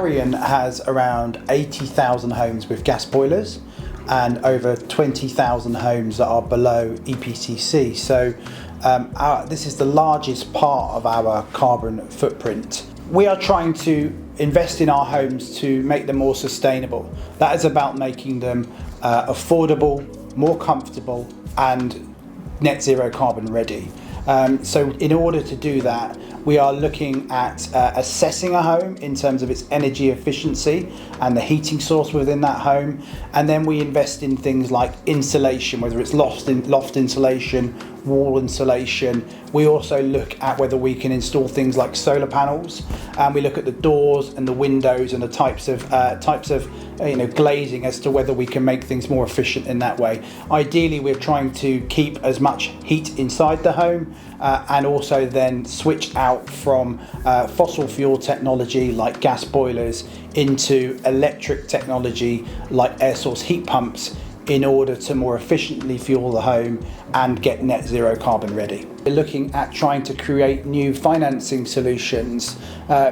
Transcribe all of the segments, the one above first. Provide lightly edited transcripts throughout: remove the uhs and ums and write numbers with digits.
Clarion has around 80,000 homes with gas boilers and over 20,000 homes that are below EPCC. So this is the largest part of our carbon footprint. We are trying to invest in our homes to make them more sustainable. That is about making them affordable, more comfortable and net zero carbon ready. So in order to do that, we are looking at assessing a home in terms of its energy efficiency and the heating source within that home. And then we invest in things like insulation, whether it's loft insulation, wall insulation. We also look at whether we can install things like solar panels, and we look at the doors and the windows and the types of glazing as to whether we can make things more efficient in that way. Ideally, we're trying to keep as much heat inside the home and also then switch out from fossil fuel technology like gas boilers into electric technology like air source heat pumps in order to more efficiently fuel the home and get net zero carbon ready. We're looking at trying to create new financing solutions,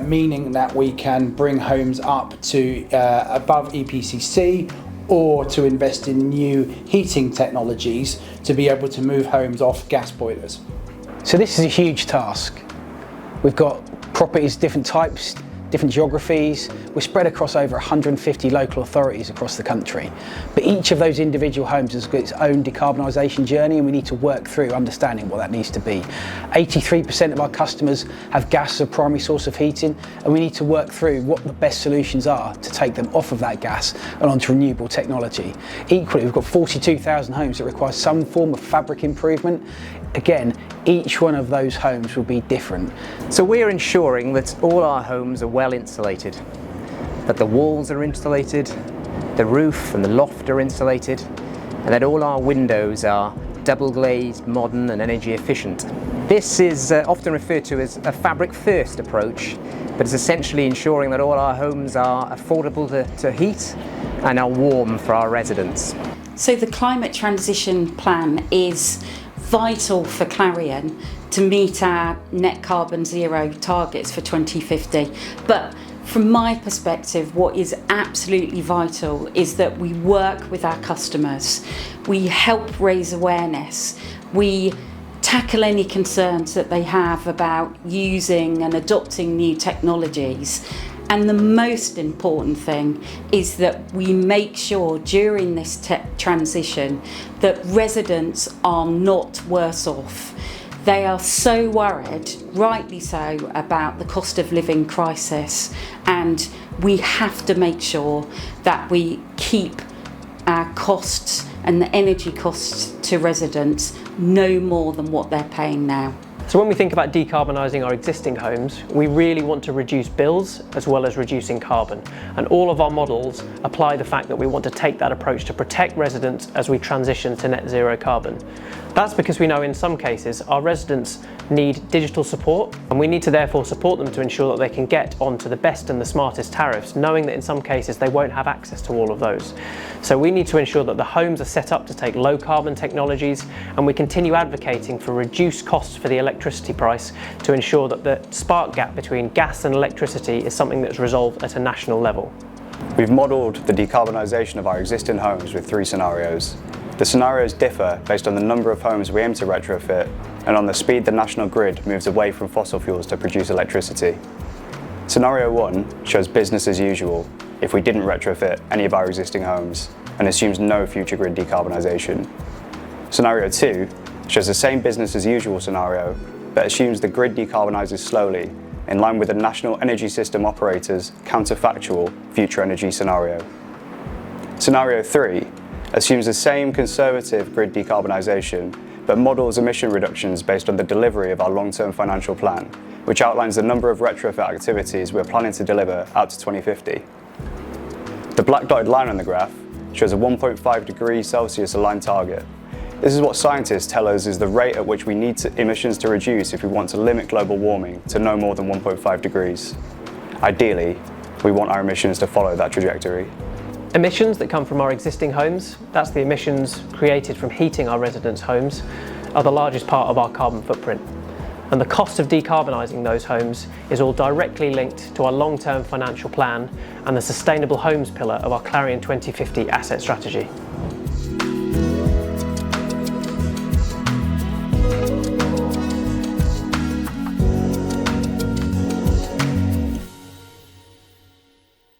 meaning that we can bring homes up to above EPCC, or to invest in new heating technologies to be able to move homes off gas boilers. So this is a huge task. We've got properties, different types, different geographies. We're spread across over 150 local authorities across the country. But each of those individual homes has got its own decarbonisation journey, and we need to work through understanding what that needs to be. 83% of our customers have gas as a primary source of heating, and we need to work through what the best solutions are to take them off of that gas and onto renewable technology. Equally, we've got 42,000 homes that require some form of fabric improvement. Again, each one of those homes will be different. So we're ensuring that all our homes are well insulated, that the walls are insulated, the roof and the loft are insulated, and that all our windows are double glazed, modern and energy efficient. This is often referred to as a fabric first approach, but it's essentially ensuring that all our homes are affordable to heat and are warm for our residents. So the climate transition plan is vital for Clarion to meet our net carbon zero targets for 2050. But from my perspective, what is absolutely vital is that we work with our customers, we help raise awareness, we tackle any concerns that they have about using and adopting new technologies. And the most important thing is that we make sure during this transition that residents are not worse off. They are so worried, rightly so, about the cost of living crisis, and we have to make sure that we keep our costs and the energy costs to residents no more than what they're paying now. So when we think about decarbonising our existing homes, we really want to reduce bills as well as reducing carbon. And all of our models apply the fact that we want to take that approach to protect residents as we transition to net zero carbon. That's because we know in some cases our residents need digital support, and we need to therefore support them to ensure that they can get onto the best and the smartest tariffs, knowing that in some cases they won't have access to all of those. So we need to ensure that the homes are set up to take low carbon technologies, and we continue advocating for reduced costs for the electricity price to ensure that the spark gap between gas and electricity is something that's resolved at a national level. We've modelled the decarbonisation of our existing homes with 3 scenarios. The scenarios differ based on the number of homes we aim to retrofit and on the speed the national grid moves away from fossil fuels to produce electricity. Scenario 1 shows business as usual if we didn't retrofit any of our existing homes and assumes no future grid decarbonisation. Scenario 2 shows the same business as usual scenario but assumes the grid decarbonises slowly in line with the National Energy System Operator's counterfactual future energy scenario. Scenario 3 assumes the same conservative grid decarbonisation but models emission reductions based on the delivery of our long-term financial plan, which outlines the number of retrofit activities we're planning to deliver out to 2050. The black dotted line on the graph shows a 1.5 degrees Celsius aligned target. This is what scientists tell us is the rate at which we need emissions to reduce if we want to limit global warming to no more than 1.5 degrees. Ideally, we want our emissions to follow that trajectory. Emissions that come from our existing homes, that's the emissions created from heating our residents' homes, are the largest part of our carbon footprint. And the cost of decarbonising those homes is all directly linked to our long-term financial plan and the sustainable homes pillar of our Clarion 2050 asset strategy.